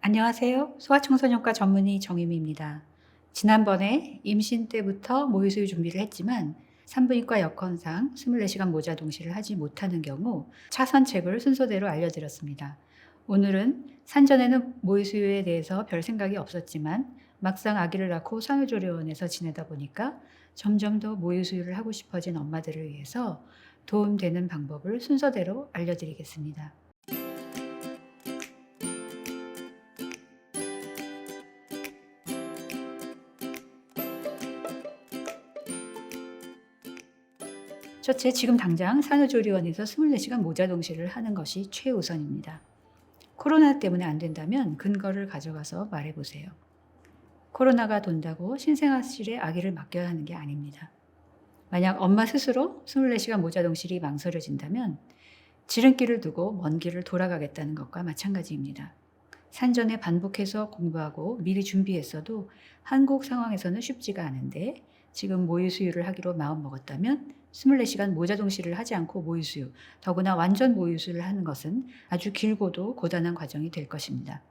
안녕하세요. 소아청소년과 전문의 정유미입니다. 지난번에 임신 때부터 모유수유 준비를 했지만 산부인과 여건상 24시간 모자 동시를 하지 못하는 경우 차선책을 순서대로 알려드렸습니다. 오늘은 산전에는 모유수유에 대해서 별 생각이 없었지만 막상 아기를 낳고 산후조리원에서 지내다 보니까 점점 더 모유수유를 하고 싶어진 엄마들을 위해서 도움되는 방법을 순서대로 알려드리겠습니다. 첫째, 지금 당장 산후조리원에서 24시간 모자 동시를 하는 것이 최우선입니다. 코로나 때문에 안 된다면 근거를 가져가서 말해보세요. 코로나가 돈다고 신생아실에 아기를 맡겨야 하는 게 아닙니다. 만약 엄마 스스로 24시간 모자 동실이 망설여진다면 지름길을 두고 먼 길을 돌아가겠다는 것과 마찬가지입니다. 산전에 반복해서 공부하고 미리 준비했어도 한국 상황에서는 쉽지가 않은데 지금 모유수유를 하기로 마음먹었다면 24시간 모자 동시를 하지 않고 모유수유, 더구나 완전 모유수유를 하는 것은 아주 길고도 고단한 과정이 될 것입니다.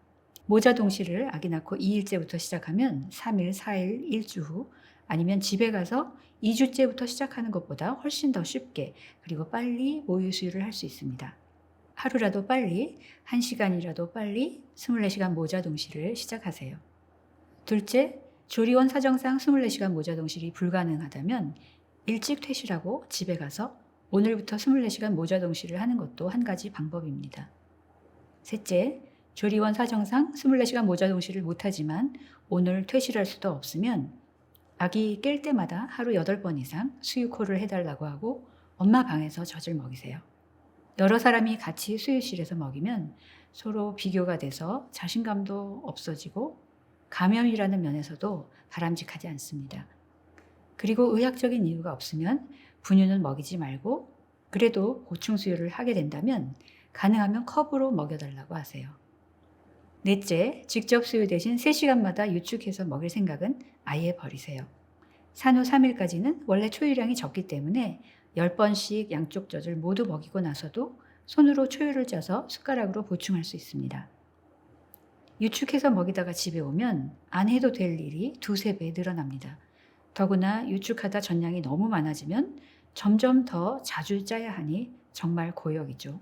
모자 동시를 아기 낳고 2일째부터 시작하면 3일, 4일, 일주 후 아니면 집에 가서 2주째부터 시작하는 것보다 훨씬 더 쉽게 그리고 빨리 모유수유를 할 수 있습니다. 하루라도 빨리, 1시간이라도 빨리 24시간 모자 동시를 시작하세요. 둘째, 조리원 사정상 24시간 모자 동실이 불가능하다면 일찍 퇴실하고 집에 가서 오늘부터 24시간 모자 동실을 하는 것도 한 가지 방법입니다. 셋째, 조리원 사정상 24시간 모자 동실을 못하지만 오늘 퇴실할 수도 없으면 아기 깰 때마다 하루 8번 이상 수유콜을 해달라고 하고 엄마 방에서 젖을 먹이세요. 여러 사람이 같이 수유실에서 먹이면 서로 비교가 돼서 자신감도 없어지고 감염이라는 면에서도 바람직하지 않습니다. 그리고 의학적인 이유가 없으면 분유는 먹이지 말고 그래도 보충 수유를 하게 된다면 가능하면 컵으로 먹여달라고 하세요. 넷째, 직접 수유 대신 3시간마다 유축해서 먹일 생각은 아예 버리세요. 산후 3일까지는 원래 초유량이 적기 때문에 10번씩 양쪽 젖을 모두 먹이고 나서도 손으로 초유를 짜서 숟가락으로 보충할 수 있습니다. 유축해서 먹이다가 집에 오면 안 해도 될 일이 2~3배 늘어납니다. 더구나 유축하다 전량이 너무 많아지면 점점 더 자주 짜야 하니 정말 고역이죠.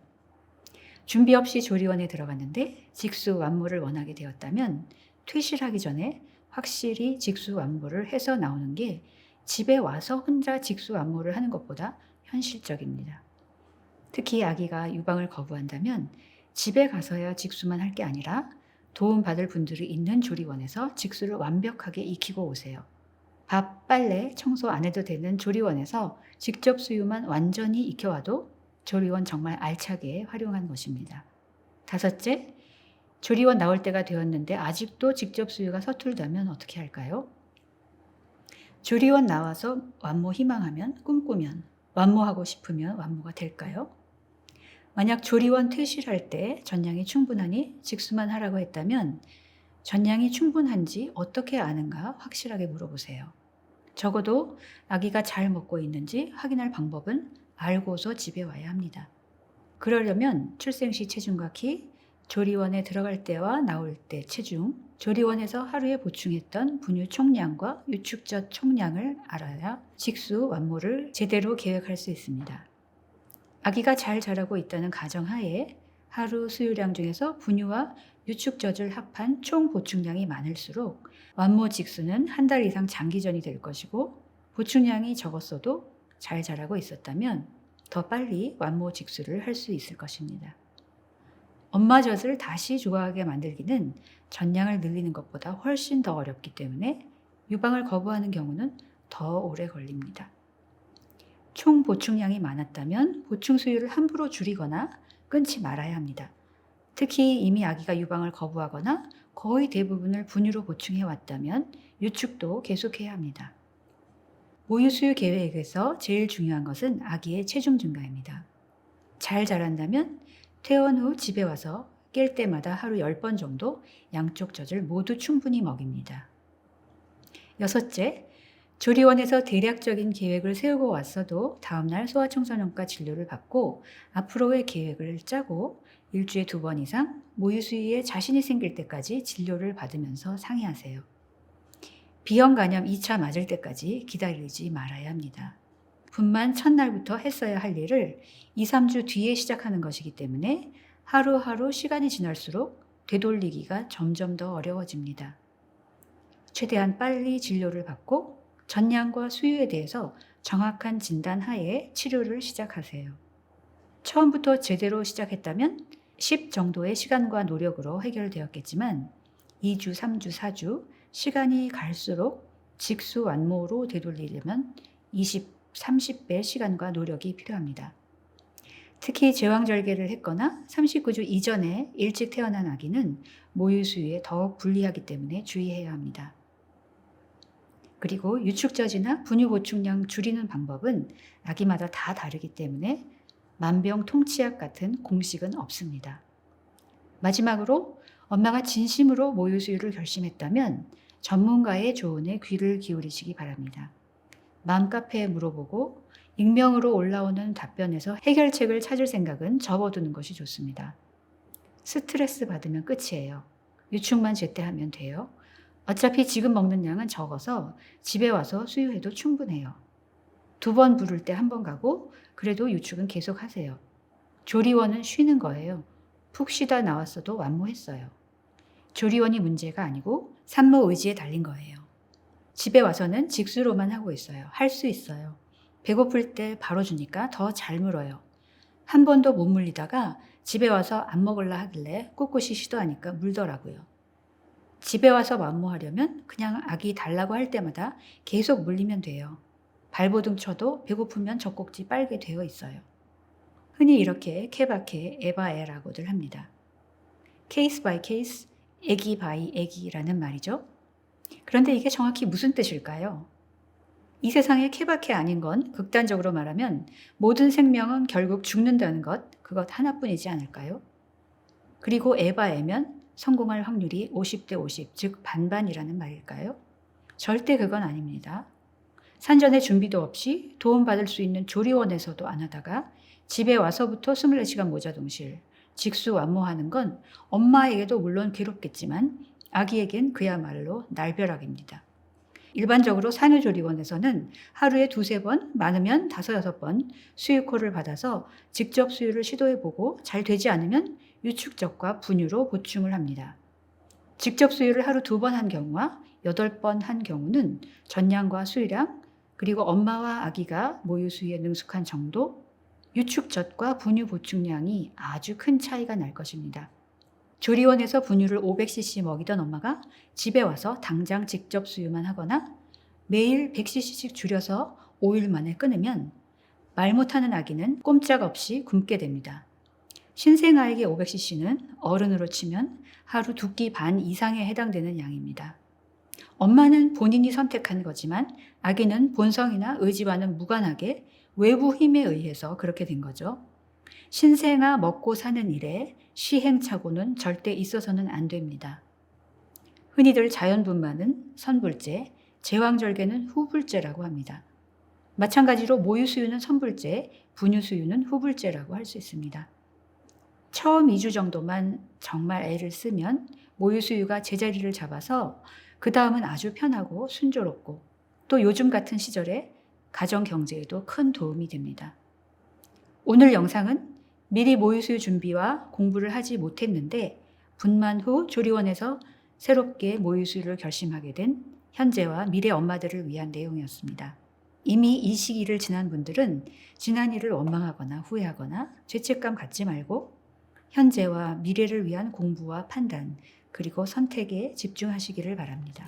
준비 없이 조리원에 들어갔는데 직수 완모를 원하게 되었다면 퇴실하기 전에 확실히 직수 완모를 해서 나오는 게 집에 와서 혼자 직수 완모를 하는 것보다 현실적입니다. 특히 아기가 유방을 거부한다면 집에 가서야 직수만 할 게 아니라 도움받을 분들이 있는 조리원에서 직수를 완벽하게 익히고 오세요. 밥, 빨래, 청소 안 해도 되는 조리원에서 직접 수유만 완전히 익혀와도 조리원 정말 알차게 활용한 것입니다. 다섯째, 조리원 나올 때가 되었는데 아직도 직접 수유가 서툴다면 어떻게 할까요? 조리원 나와서 완모 희망하면, 꿈꾸면, 완모하고 싶으면 완모가 될까요? 만약 조리원 퇴실할 때 전량이 충분하니 직수만 하라고 했다면 전량이 충분한지 어떻게 아는가 확실하게 물어보세요. 적어도 아기가 잘 먹고 있는지 확인할 방법은 알고서 집에 와야 합니다. 그러려면 출생 시 체중과 키, 조리원에 들어갈 때와 나올 때 체중, 조리원에서 하루에 보충했던 분유 총량과 유축젖 총량을 알아야 직수 완모를 제대로 계획할 수 있습니다. 아기가 잘 자라고 있다는 가정하에 하루 수유량 중에서 분유와 유축젖을 합한 총 보충량이 많을수록 완모 직수는 한 달 이상 장기전이 될 것이고 보충량이 적었어도 잘 자라고 있었다면 더 빨리 완모 직수를 할 수 있을 것입니다. 엄마 젖을 다시 좋아하게 만들기는 전량을 늘리는 것보다 훨씬 더 어렵기 때문에 유방을 거부하는 경우는 더 오래 걸립니다. 총 보충량이 많았다면 보충 수유를 함부로 줄이거나 끊지 말아야 합니다. 특히 이미 아기가 유방을 거부하거나 거의 대부분을 분유로 보충해 왔다면 유축도 계속해야 합니다. 모유 수유 계획에서 제일 중요한 것은 아기의 체중 증가입니다. 잘 자란다면 퇴원 후 집에 와서 깰 때마다 하루 10번 정도 양쪽 젖을 모두 충분히 먹입니다. 여섯째, 조리원에서 대략적인 계획을 세우고 왔어도 다음날 소아청소년과 진료를 받고 앞으로의 계획을 짜고 일주에 2번 이상 모유 수유에 자신이 생길 때까지 진료를 받으면서 상의하세요. B형 간염 2차 맞을 때까지 기다리지 말아야 합니다. 분만 첫날부터 했어야 할 일을 2, 3주 뒤에 시작하는 것이기 때문에 하루하루 시간이 지날수록 되돌리기가 점점 더 어려워집니다. 최대한 빨리 진료를 받고 전량과 수유에 대해서 정확한 진단 하에 치료를 시작하세요. 처음부터 제대로 시작했다면 10 정도의 시간과 노력으로 해결되었겠지만 2주, 3주, 4주 시간이 갈수록 직수완모로 되돌리려면 20, 30배 시간과 노력이 필요합니다. 특히 제왕절개를 했거나 39주 이전에 일찍 태어난 아기는 모유 수유에 더욱 불리하기 때문에 주의해야 합니다. 그리고 유축저지나 분유 보충량 줄이는 방법은 아기마다 다 다르기 때문에 만병통치약 같은 공식은 없습니다. 마지막으로 엄마가 진심으로 모유 수유를 결심했다면 전문가의 조언에 귀를 기울이시기 바랍니다. 맘카페에 물어보고 익명으로 올라오는 답변에서 해결책을 찾을 생각은 접어두는 것이 좋습니다. 스트레스 받으면 끝이에요. 유축만 제때 하면 돼요. 어차피 지금 먹는 양은 적어서 집에 와서 수유해도 충분해요. 2번 부를 때 1번 가고 그래도 유축은 계속 하세요. 조리원은 쉬는 거예요. 푹 쉬다 나왔어도 완무했어요. 조리원이 문제가 아니고 산모 의지에 달린 거예요. 집에 와서는 직수로만 하고 있어요. 할 수 있어요. 배고플 때 바로 주니까 더 잘 물어요. 한 번도 못 물리다가 집에 와서 안 먹을라 하길래 꿋꿋이 시도하니까 물더라고요. 집에 와서 만무하려면 그냥 아기 달라고 할 때마다 계속 물리면 돼요. 발버둥 쳐도 배고프면 젖꼭지 빨게 되어 있어요. 흔히 이렇게 케바케, 에바에라고들 합니다. 케이스 바이 케이스, 애기 바이 애기라는 말이죠. 그런데 이게 정확히 무슨 뜻일까요? 이 세상에 케바케 아닌 건 극단적으로 말하면 모든 생명은 결국 죽는다는 것, 그것 하나뿐이지 않을까요? 그리고 에바에면 성공할 확률이 50대 50, 즉 반반이라는 말일까요? 절대 그건 아닙니다. 산전에 준비도 없이 도움받을 수 있는 조리원에서도 안 하다가 집에 와서부터 24시간 모자동실, 직수완모하는 건 엄마에게도 물론 괴롭겠지만 아기에겐 그야말로 날벼락입니다. 일반적으로 산후조리원에서는 하루에 2-3번, 많으면 5-6번 수유콜을 받아서 직접 수유를 시도해보고 잘 되지 않으면 유축젖과 분유로 보충을 합니다. 직접 수유를 하루 2번 한 경우와 8번 한 경우는 전량과 수유량, 그리고 엄마와 아기가 모유 수유에 능숙한 정도, 유축젖과 분유 보충량이 아주 큰 차이가 날 것입니다. 조리원에서 분유를 500cc 먹이던 엄마가 집에 와서 당장 직접 수유만 하거나 매일 100cc씩 줄여서 5일 만에 끊으면 말 못하는 아기는 꼼짝없이 굶게 됩니다. 신생아에게 500cc는 어른으로 치면 하루 2끼 반 이상에 해당되는 양입니다. 엄마는 본인이 선택한 거지만 아기는 본성이나 의지와는 무관하게 외부 힘에 의해서 그렇게 된 거죠. 신생아 먹고 사는 일에 시행착오는 절대 있어서는 안 됩니다. 흔히들 자연분만은 선불제, 제왕절개는 후불제라고 합니다. 마찬가지로 모유수유는 선불제, 분유수유는 후불제라고 할 수 있습니다. 처음 2주 정도만 정말 애를 쓰면 모유수유가 제자리를 잡아서 그 다음은 아주 편하고 순조롭고 또 요즘 같은 시절에 가정 경제에도 큰 도움이 됩니다. 오늘 영상은 미리 모유수유 준비와 공부를 하지 못했는데 분만 후 조리원에서 새롭게 모유수유를 결심하게 된 현재와 미래 엄마들을 위한 내용이었습니다. 이미 이 시기를 지난 분들은 지난 일을 원망하거나 후회하거나 죄책감 갖지 말고 현재와 미래를 위한 공부와 판단 그리고 선택에 집중하시기를 바랍니다.